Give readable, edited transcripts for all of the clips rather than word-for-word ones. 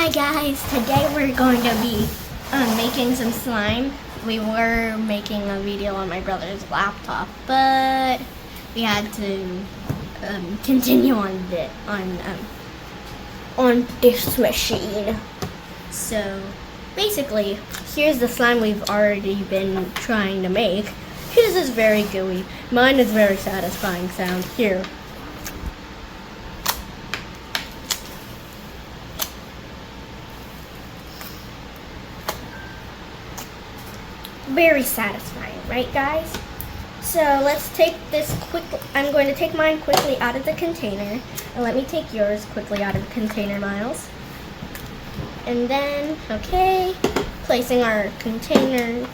Hi guys, today we're going to be making some slime. We were making a video on my brother's laptop, but we had to continue on this machine. So basically, here's the slime we've already been trying to make. His is very gooey. Mine is very satisfying sound. Here. Very satisfying, right guys? So let's take this quickly. I'm going to take mine quickly out of the container. And let me take yours quickly out of the container, Miles. And then, okay, placing our container,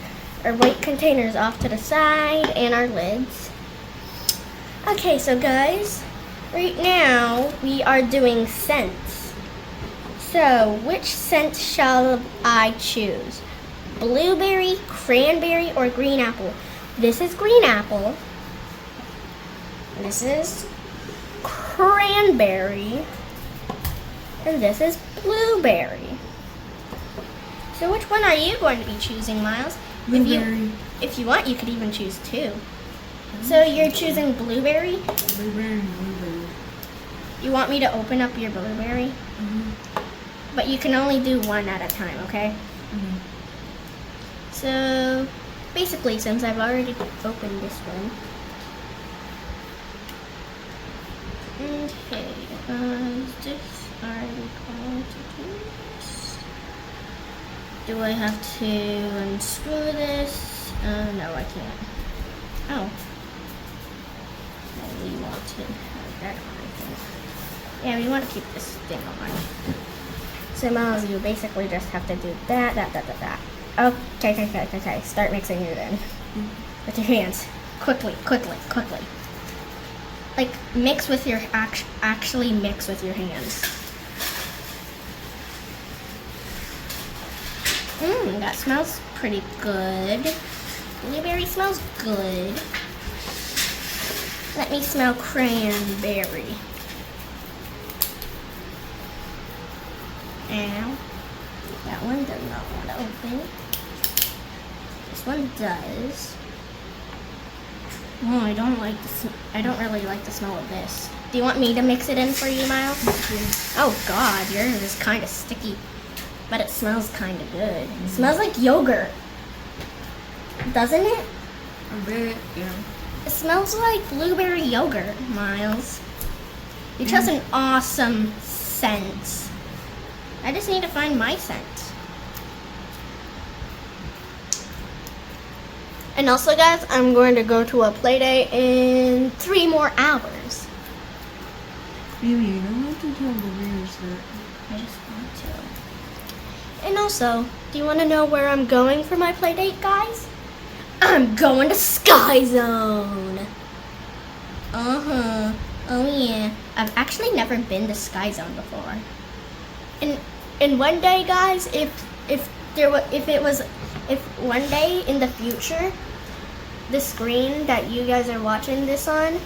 our white containers off to the side and our lids. Okay, so guys, right now we are doing scents. So which scent shall I choose? Blueberry, cranberry, or green apple? This is green apple. This is cranberry. And this is blueberry. So which one are you going to be choosing, Miles? Blueberry. If you want, you could even choose two. So you're choosing blueberry? Blueberry and blueberry. You want me to open up your blueberry? Mm-hmm. But you can only do one at a time, okay? Mm-hmm. So basically, since I've already opened this one. Okay, is this already going to do this? Do I have to unscrew this? No, I can't. Oh. No, we want to have that on, I think. Yeah, we want to keep this thing on. So Miles, you basically just have to do that. Okay. Start mixing it in. With your hands. Quickly. Like, mix with your, actually mix with your hands. That smells pretty good. Blueberry smells good. Let me smell cranberry. Ow. That one does not want to open. This one does. Oh, I don't really like the smell of this. Do you want me to mix it in for you, Miles? Yes. Oh God, yours is kind of sticky, but it smells kind of good. It smells like yogurt, doesn't it? A bit, yeah. It smells like blueberry yogurt, Miles. You chose an awesome scent. I just need to find my scent. And also, guys, I'm going to go to a play day in 3 more hours. Baby, you don't have to tell the viewers that. I just want to. And also, do you want to know where I'm going for my play date, guys? I'm going to Sky Zone. Oh yeah. I've actually never been to Sky Zone before. And one day, guys, if one day in the future, the screen that you guys are watching this on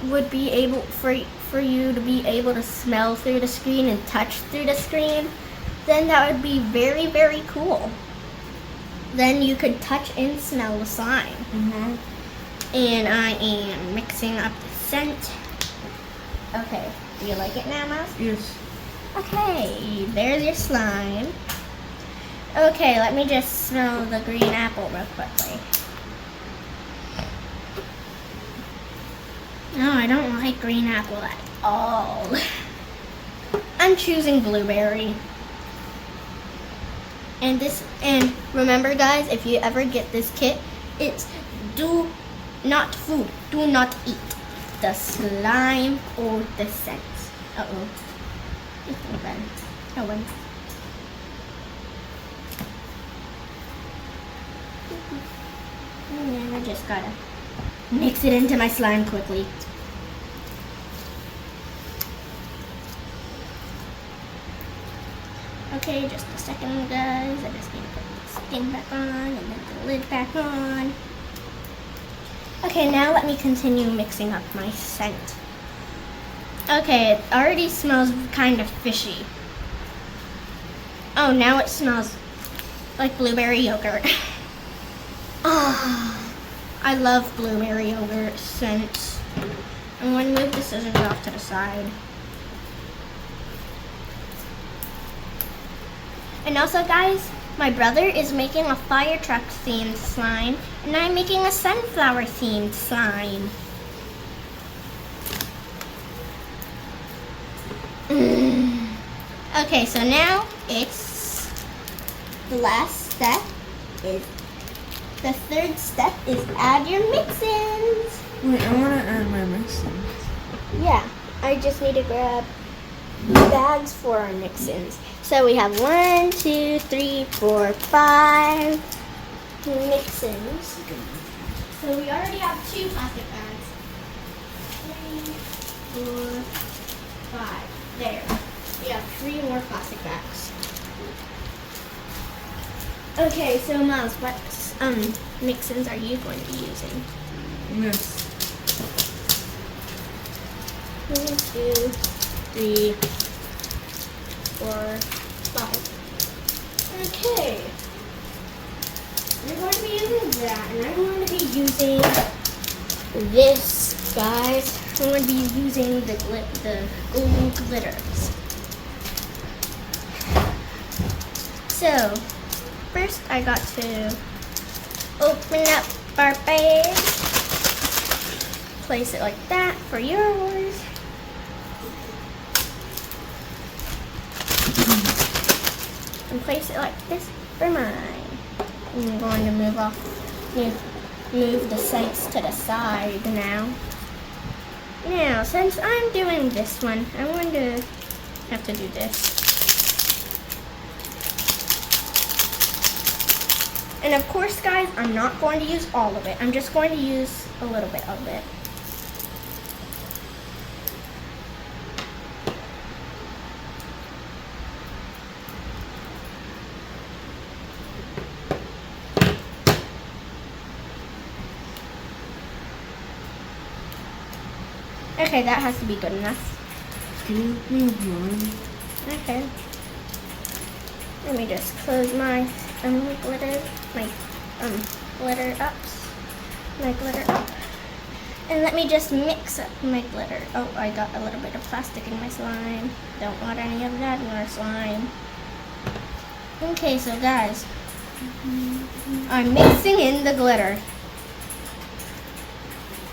would be able for you to be able to smell through the screen and touch through the screen, then that would be very, very cool. Then you could touch and smell the slime. And I am mixing up the scent. Okay, do you like it now, Mouse? Yes. Okay, there's your slime. Okay, let me just smell the green apple real quickly. No, I don't like green apple at all. I'm choosing blueberry. And remember, guys, if you ever get this kit, it's do not eat the slime or the scent. It's open. Open. And then I just gotta mix it into my slime quickly. Okay, just a second, guys. I just need to put this thing back on and then the lid back on. Okay, now let me continue mixing up my scent. Okay, it already smells kind of fishy. Oh, now it smells like blueberry yogurt. Oh, I love blueberry yogurt scents. I'm going to move the scissors off to the side. And also, guys, my brother is making a fire truck themed slime, and I'm making a sunflower themed slime. Okay, so now it's the last step. The third step is add your mix-ins. Wait, I want to add my mixins. Yeah, I just need to grab bags for our mix-ins. So we have 1, 2, 3, 4, 5 mix-ins. So we already have 2 plastic bags. 3, 4, 5. There. We have 3 more plastic bags. Okay, so Miles, what mix-ins are you going to be using? Yes. 1, 2, 3, 4, 5. Okay. You're going to be using that, and I'm going to be using this, guys. I'm going to be using the gold glitters. So, first I got to open up our bag. Place it like that for yours. And place it like this for mine. I'm going to move the scents to the side now. Now, since I'm doing this one, I'm going to have to do this. And of course, guys, I'm not going to use all of it. I'm just going to use a little bit of it. Okay, that has to be good enough. Can you move one? Okay. Let me just close my glitter, glitter ups, my glitter up, and let me just mix up my glitter. Oh, I got a little bit of plastic in my slime. Don't want any of that in our slime. Okay, so guys, I'm mixing in the glitter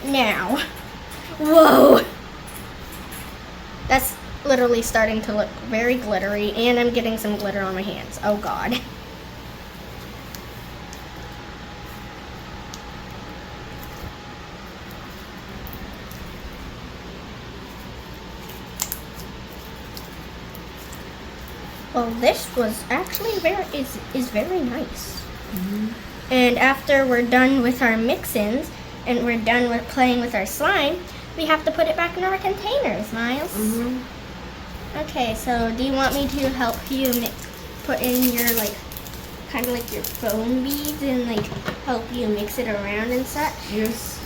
now. Whoa! That's literally starting to look very glittery, and I'm getting some glitter on my hands. Oh God. Well, this was actually is very nice. Mm-hmm. And after we're done with our mix-ins and we're done with playing with our slime, we have to put it back in our containers, Miles. Mm-hmm. Okay, so do you want me to help you put in your kind of like your foam beads and help you mix it around and such? Yes.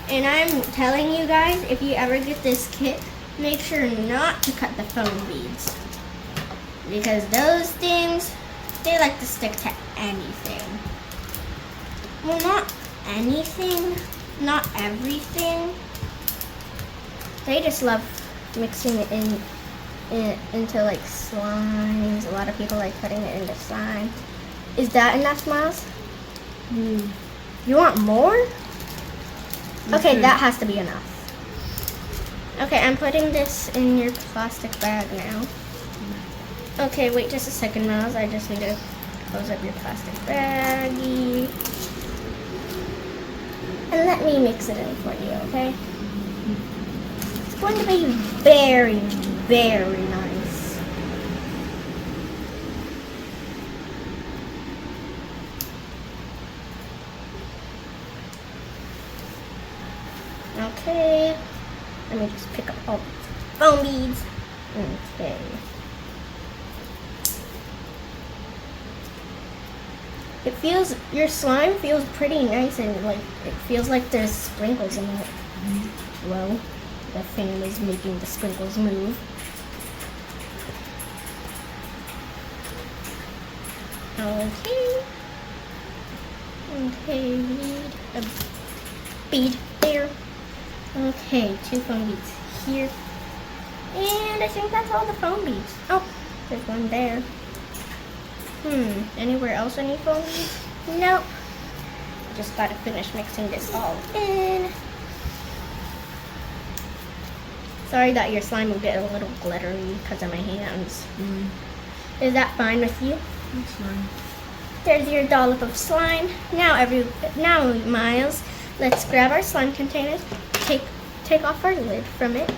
And I'm telling you guys, if you ever get this kit, make sure not to cut the foam beads. Because those things, they like to stick to anything. Well, not anything, not everything. They just love mixing it into slimes. A lot of people like putting it into slime. Is that enough, Miles? You want more? Okay, that has to be enough. Okay, I'm putting this in your plastic bag now. Okay, wait just a second, Miles. I just need to close up your plastic baggie. And let me mix it in for you, okay? It's going to be very, very nice. Okay. Let me just pick up all the foam beads. Okay. Your slime feels pretty nice and it feels like there's sprinkles in it. Well, the fan is making the sprinkles move. Okay. Okay, we need a bead there. Okay, 2 foam beads here. And I think that's all the foam beads. Oh, there's one there. Anywhere else I need foam beads? Nope. Just gotta finish mixing this all in. Sorry that your slime will get a little glittery because of my hands. Is that fine with you? That's fine. There's your dollop of slime. Now Miles, let's grab our slime containers, take off our lid from it,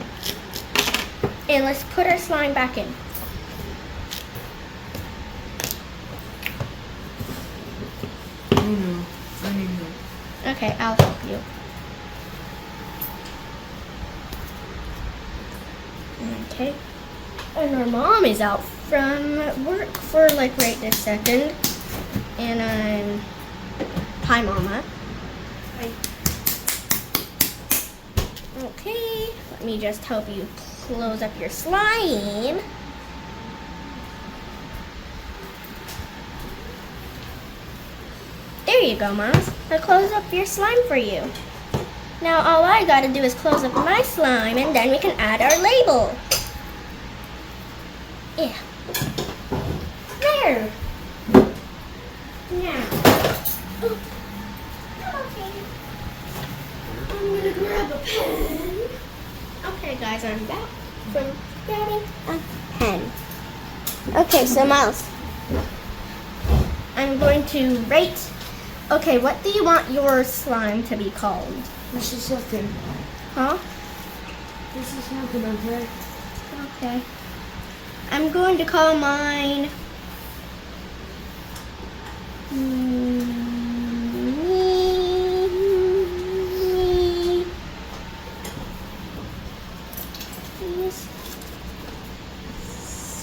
and let's put our slime back in. Oh no, I need help. Okay, I'll help you. Okay. And our mom is out from work for like right this second. And I'm... Hi, Mama. Hi. Okay, let me just help you close up your slime. There you go, Miles. I'll close up your slime for you. Now all I gotta do is close up my slime and then we can add our label. Yeah. There. Now. Oh. Okay. I'm gonna grab a pen. Okay guys, I'm back from grabbing a pen. Okay, so Miles, I'm going to rate. Okay, what do you want your slime to be called? This is something. Huh? This is something, okay? Okay. I'm going to call mine.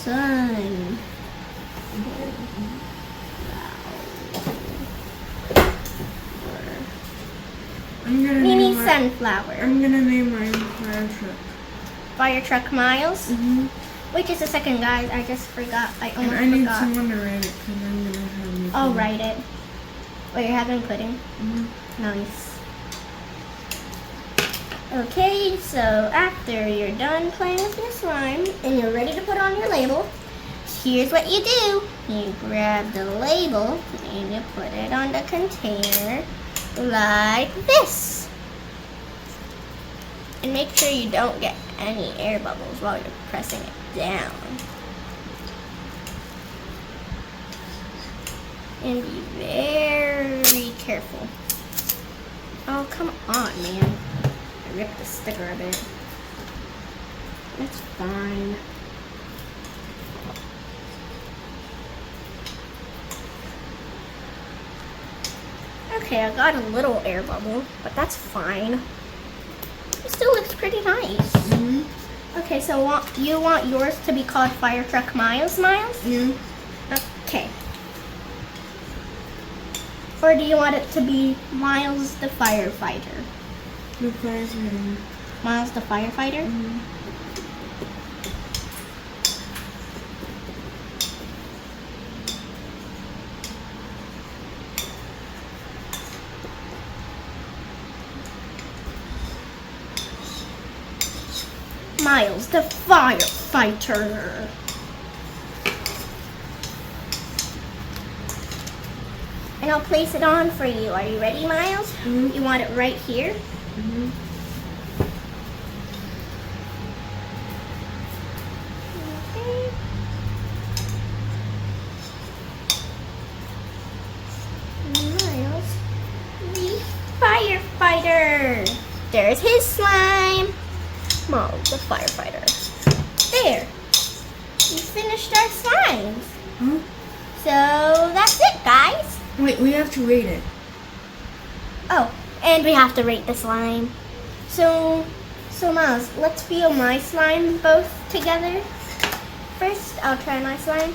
Sun. Mimi Sunflower. I'm gonna name mine Fire Truck. Fire Truck Miles. Which is the second, guys? I just forgot. I almost I need forgot. someone to write it because I'm gonna have you. I'll write it. Wait, you're having pudding? Nice. Okay, so after you're done playing with your slime and you're ready to put on your label, here's what you do. You grab the label and you put it on the container like this. And make sure you don't get any air bubbles while you're pressing it down. And be very careful. Oh, come on, man. I ripped the sticker a bit. It's fine. Okay, I got a little air bubble, but that's fine. It still looks pretty nice. Okay, so you want yours to be called Fire Truck Miles? Yeah. Okay. Or do you want it to be Miles the Firefighter? The firefighter. Miles the Firefighter? Miles the Firefighter. And I'll place it on for you. Are you ready, Miles? You want it right here? Okay. Miles the Firefighter. There's his slime. Miles the Firefighter. There. We finished our slimes. So that's it, guys. Wait, we have to rate it. Oh, and we have to rate the slime. So Miles, let's feel my slime both together. First, I'll try my slime.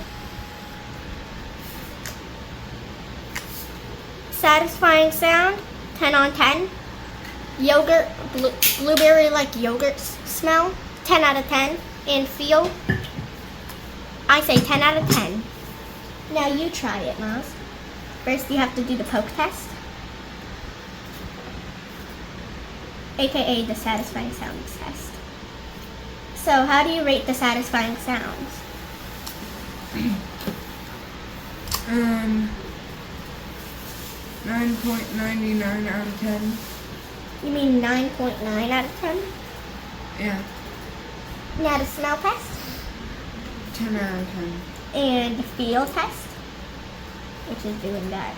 Satisfying sound, 10 on 10. Yogurt, blueberry like yogurt smell, 10 out of 10. And feel, I say 10 out of 10. Now you try it, Miles. First, you have to do the poke test, aka the satisfying sounds test. So, how do you rate the satisfying sounds? 9.99 out of 10. You mean 9.9 out of 10? Yeah, Now the smell test 10 out of 10. and the feel test, which is doing that.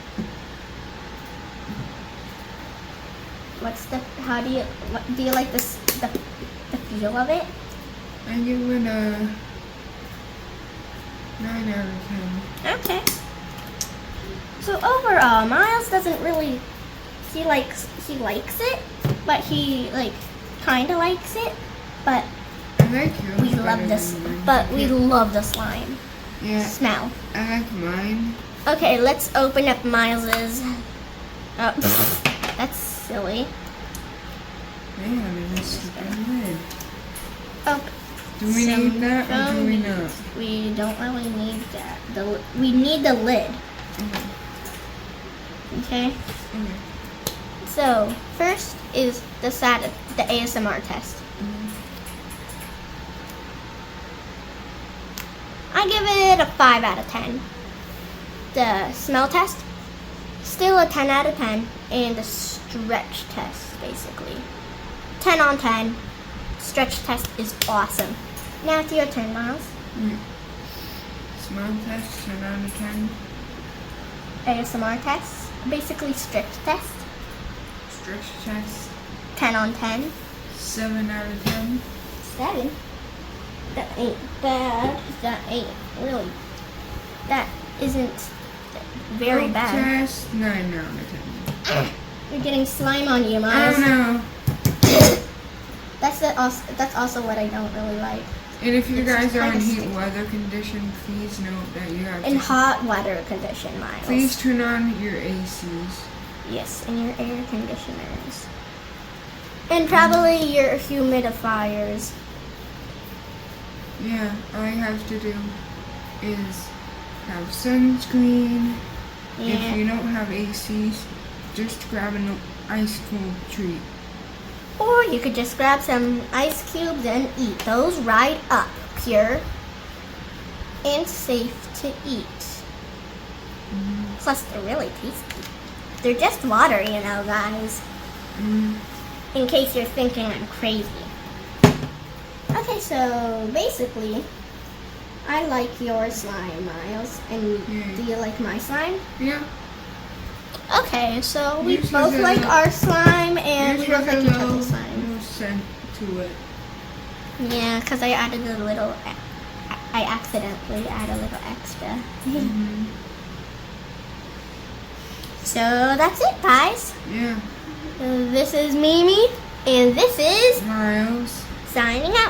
What do you like the feel of it? I give it a 9 out of 10. Okay. So overall, Miles doesn't really, he likes it, but he kind of likes it, but I like yours we better love than this, mine. but we love the slime Yeah, smell. I like mine. Okay, let's open up Miles's. Oh, that's silly. Man, it is stupid lid. Oh, Do we need that or do we not? we don't really need that. We need the lid. Okay. Okay. Okay. So first is the ASMR test. I give it a 5 out of 10. The smell test, still a 10 out of 10, and the stretch test, basically 10 on 10. Stretch test is awesome. Now it's your turn, Miles. Smell test 10 out of 10. ASMR test, basically stretch test, Stretch test 10 on 10. 7 out of 10. 7? That ain't bad. That ain't really. That isn't very Poke bad. test 9 out of 10. You're getting slime on you, I Miles. don't know. That's also what I don't really like. And if you It's guys are kinda in heat sticky. weather condition, please note that you have In to hot weather condition, Miles. please turn on your ACs. Yes, and your air conditioners. And probably your humidifiers. Yeah, all you have to do is have sunscreen. If Yeah. you don't have ACs, just grab an ice cold treat. Or you could just grab some ice cubes and eat those right up. Pure and safe to eat. Plus, they're really tasty. They're just water, guys. In case you're thinking I'm crazy. Okay, so basically, I like your slime, Miles. And Yeah. do you like my slime? Yeah. Okay, so we Yours both has a like little- our slime and we Yours both has like a each little- other's slime. little scent to it. Yeah, because I added a little, I accidentally added a little extra. So that's it, guys. Yeah. This is Mimi, and this is Miles. signing out.